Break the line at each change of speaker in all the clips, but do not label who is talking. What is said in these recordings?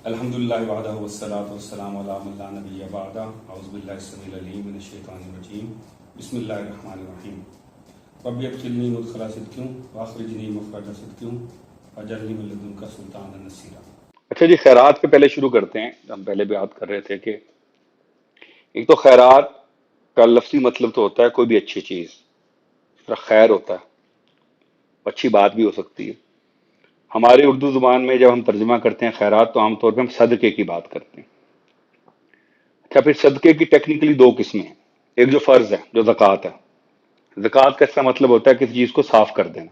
الحمد للہ وحدہ والصلاۃ والسلام علی من لا نبی بعدہ اعوذ باللہ السمیع العلیم من الشیطان الرجیم بسم اللہ الرحمن الرحیم رب ادخلنی مدخل صدق واخرجنی مخرج صدق واجعلنی من لدنک سلطانا نصیرا۔
اچھا جی، خیرات پہ پہلے شروع کرتے ہیں۔ ہم پہلے بھی بات کر رہے تھے کہ ایک تو خیرات کا لفظی مطلب تو ہوتا ہے کوئی بھی اچھی چیز، اس طرح خیر ہوتا ہے، اچھی بات بھی ہو سکتی ہے۔ ہماری اردو زبان میں جب ہم ترجمہ کرتے ہیں خیرات تو عام طور پہ ہم صدقے کی بات کرتے ہیں۔ اچھا، پھر صدقے کی ٹیکنیکلی دو قسمیں ہیں۔ ایک جو فرض ہے، جو زکوٰۃ ہے۔ زکوٰۃ کا اس کا مطلب ہوتا ہے کسی چیز کو صاف کر دینا،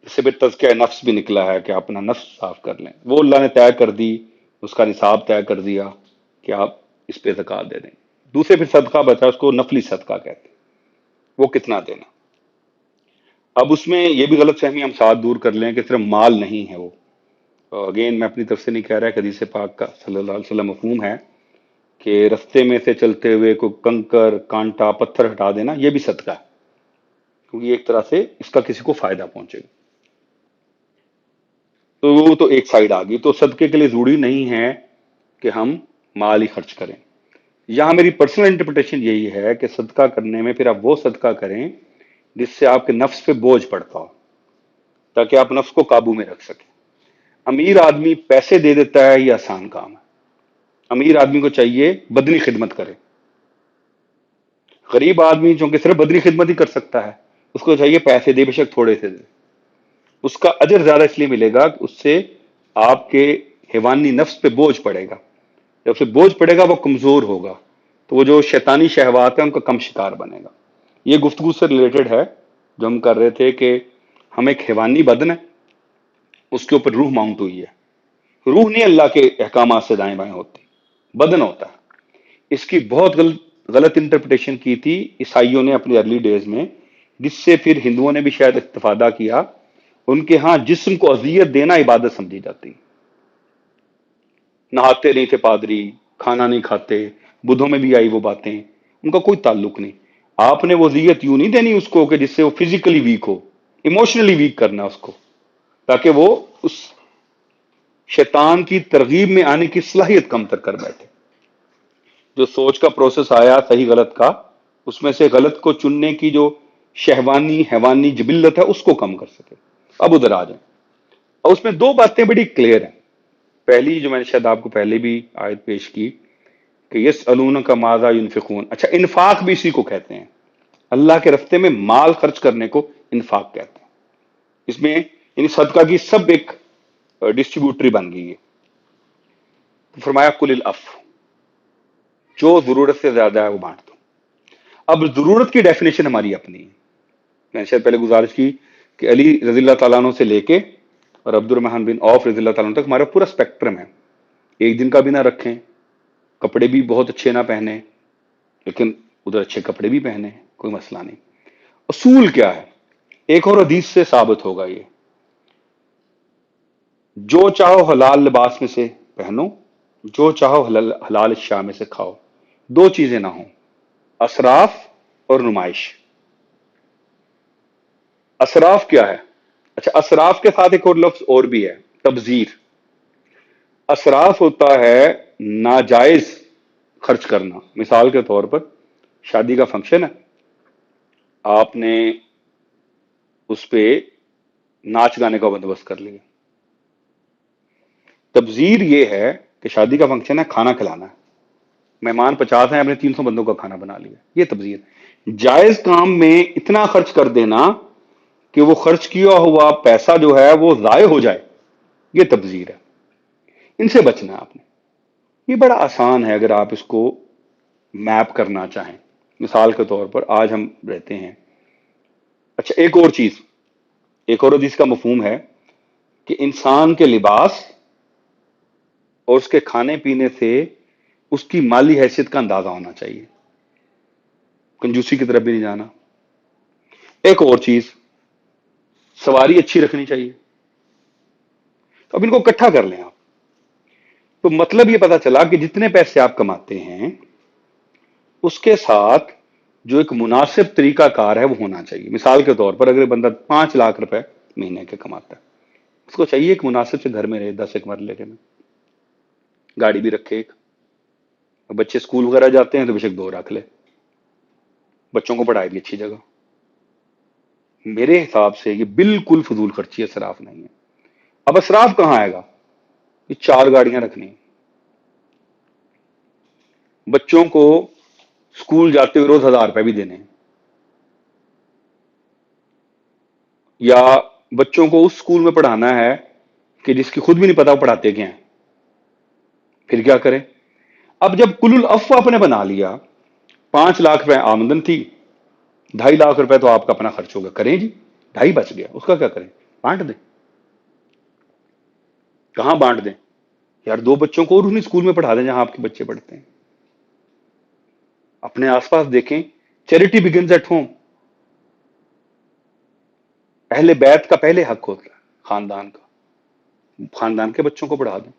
اس سے پھر تزکیہ نفس بھی نکلا ہے کہ آپ اپنا نفس صاف کر لیں، وہ اللہ نے طے کر دی، اس کا نصاب طے کر دیا کہ آپ اس پہ زکوٰۃ دے دیں۔ دوسرے پھر صدقہ بچا، اس کو نفلی صدقہ کہتے ہیں، وہ کتنا دینا۔ اب اس میں یہ بھی غلط فہمی ہم ساتھ دور کر لیں کہ صرف مال نہیں ہے وہ۔ اگین میں اپنی طرف سے نہیں کہہ رہا کہ حدیث پاک کا صلی اللہ علیہ وسلم مفہوم ہے کہ رستے میں سے چلتے ہوئے کوئی کنکر کانٹا پتھر ہٹا دینا، یہ بھی صدقہ ہے، کیونکہ ایک طرح سے اس کا کسی کو فائدہ پہنچے گا۔ تو وہ تو ایک سائیڈ آ گئی۔ تو صدقے کے لیے ضروری نہیں ہے کہ ہم مال ہی خرچ کریں۔ یہاں میری پرسنل انٹرپریٹیشن یہی ہے کہ صدقہ کرنے میں پھر آپ وہ صدقہ کریں جس سے آپ کے نفس پہ بوجھ پڑتا ہو، تاکہ آپ نفس کو قابو میں رکھ سکیں۔ امیر آدمی پیسے دے دیتا ہے، یہ آسان کام ہے۔ امیر آدمی کو چاہیے بدنی خدمت کرے۔ غریب آدمی چونکہ صرف بدنی خدمت ہی کر سکتا ہے، اس کو چاہیے پیسے دے، بے شک تھوڑے سے دے۔ اس کا اجر زیادہ اس لیے ملے گا کہ اس سے آپ کے حیوانی نفس پہ بوجھ پڑے گا۔ جب سے بوجھ پڑے گا وہ کمزور ہوگا، تو وہ جو شیطانی شہوات ہیں ان کا کم شکار بنے گا۔ یہ گفتگو سے ریلیٹڈ ہے جو ہم کر رہے تھے کہ ہم ایک حیوانی بدن ہے، اس کے اوپر روح ماؤنٹ ہوئی ہے۔ روح نہیں اللہ کے احکامات سے دائیں بائیں ہوتی، بدن ہوتا ہے۔ اس کی بہت غلط انٹرپریٹیشن کی تھی عیسائیوں نے اپنی ارلی ڈیز میں، جس سے پھر ہندوؤں نے بھی شاید استفادہ کیا۔ ان کے ہاں جسم کو اذیت دینا عبادت سمجھی جاتی۔ نہاتے نہیں تھے پادری، کھانا نہیں کھاتے، بدھوں میں بھی آئی وہ باتیں، ان کا کوئی تعلق نہیں۔ آپ نے وہ اذیت یوں نہیں دینی اس کو کہ جس سے وہ فزیکلی ویک ہو، ایموشنلی ویک کرنا اس کو، تاکہ وہ اس شیطان کی ترغیب میں آنے کی صلاحیت کم تر کر بیٹھے۔ جو سوچ کا پروسیس آیا صحیح غلط کا، اس میں سے غلط کو چننے کی جو شہوانی حیوانی جبلت ہے اس کو کم کر سکے۔ اب ادھر آ جائیں، اور اس میں دو باتیں بڑی کلیئر ہیں۔ پہلی جو میں نے شاید آپ کو پہلے بھی آیت پیش کی کہ یسألونک ماذا ینفقون، اچھا انفاق بھی اسی کو کہتے ہیں۔ اللہ کے راستے میں مال خرچ کرنے کو انفاق کہتے ہیں۔ اس میں یعنی صدقہ کی سب ایک ڈسٹریبیوٹری بن گئی ہے۔ فرمایا قل العفو، جو ضرورت سے زیادہ ہے وہ بانٹ دو۔ اب ضرورت کی ڈیفینیشن ہماری اپنی ہے۔ میں نے شاید پہلے گزارش کی کہ علی رضی اللہ تعالیٰ عنہ سے لے کے اور عبد الرحمن بن عوف رضی اللہ تعالیٰ عنہ تک ہمارا پورا اسپیکٹرم ہے۔ ایک دن کا بھی نہ رکھیں، کپڑے بھی بہت اچھے نہ پہنے، لیکن ادھر اچھے کپڑے بھی پہنے، کوئی مسئلہ نہیں۔ اصول کیا ہے؟ ایک اور حدیث سے ثابت ہوگا یہ، جو چاہو حلال لباس میں سے پہنو، جو چاہو حلال اشیاء میں سے کھاؤ، دو چیزیں نہ ہوں، اسراف اور نمائش۔ اسراف کیا ہے؟ اچھا، اسراف کے ساتھ ایک اور لفظ اور بھی ہے، تبذیر۔ اسراف ہوتا ہے ناجائز خرچ کرنا۔ مثال کے طور پر شادی کا فنکشن ہے، آپ نے اس پہ ناچ گانے کا بندوبست کر لیا۔ تبذیر یہ ہے کہ شادی کا فنکشن ہے، کھانا کھلانا ہے، مہمان 50 ہیں، آپ نے 300 بندوں کا کھانا بنا لیا، یہ تبذیر۔ جائز کام میں اتنا خرچ کر دینا کہ وہ خرچ کیا ہوا پیسہ جو ہے وہ ضائع ہو جائے، یہ تبذیر ہے۔ ان سے بچنا ہے آپ نے۔ یہ بڑا آسان ہے اگر آپ اس کو میپ کرنا چاہیں۔ مثال کے طور پر آج ہم رہتے ہیں، اچھا ایک اور چیز، ایک اور حدیث کا مفہوم ہے کہ انسان کے لباس اور اس کے کھانے پینے سے اس کی مالی حیثیت کا اندازہ ہونا چاہیے، کنجوسی کی طرف بھی نہیں جانا۔ ایک اور چیز، سواری اچھی رکھنی چاہیے۔ تو اب ان کو اکٹھا کر لیں آپ، تو مطلب یہ پتا چلا کہ جتنے پیسے آپ کماتے ہیں اس کے ساتھ جو ایک مناسب طریقہ کار ہے وہ ہونا چاہیے۔ مثال کے طور پر اگر بندہ 5 لاکھ روپے مہینے کے کماتا ہے، اس کو چاہیے ایک مناسب سے گھر میں رہے، 10 ایک مرلے کے میں، گاڑی بھی رکھے ایک. بچے اسکول وغیرہ جاتے ہیں تو بے شک 2 رکھ لے, بچوں کو پڑھائے بھی اچھی جگہ. میرے حساب سے یہ بالکل فضول خرچی, اسراف نہیں ہے. اب اسراف کہاں آئے گا؟ یہ 4 گاڑیاں رکھنی ہیں, بچوں کو اسکول جاتے ہوئے روز 1000 روپے بھی دینے ہیں, یا بچوں کو اس اسکول میں پڑھانا ہے کہ جس کی خود بھی نہیں پتا وہ پڑھاتے کیا ہیں, پھر کیا کریں؟ اب جب کل الافوا آپ نے بنا لیا, 5 لاکھ روپے آمدن تھی, 2.5 لاکھ روپے تو آپ کا اپنا خرچ ہوگا, کریں جی 2.5 بچ گیا, اس کا کیا کریں؟ بانٹ دیں. کہاں بانٹ دیں یار؟ 2 بچوں کو اور انہیں اسکول میں پڑھا دیں جہاں آپ کے بچے پڑھتے ہیں. اپنے آس پاس دیکھیں, چیریٹی بگنز ایٹ ہوم. اہل بیت کا پہلے حق ہوتا ہے خاندان کا, خاندان کے بچوں کو پڑھا دیں.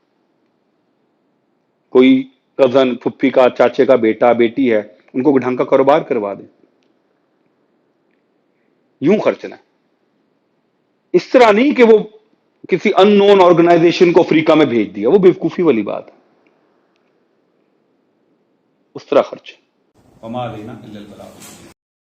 کوئی کزن, پھپھی کا, چاچے کا بیٹا بیٹی ہے, ان کو ڈھنگ کا کاروبار کروا دیں. یوں خرچنا ہے, اس طرح نہیں کہ وہ کسی ان نون آرگنائزیشن کو افریقہ میں بھیج دیا, وہ بیوقوفی والی بات ہے. اس طرح خرچ.
وما علینا الا البلاغ.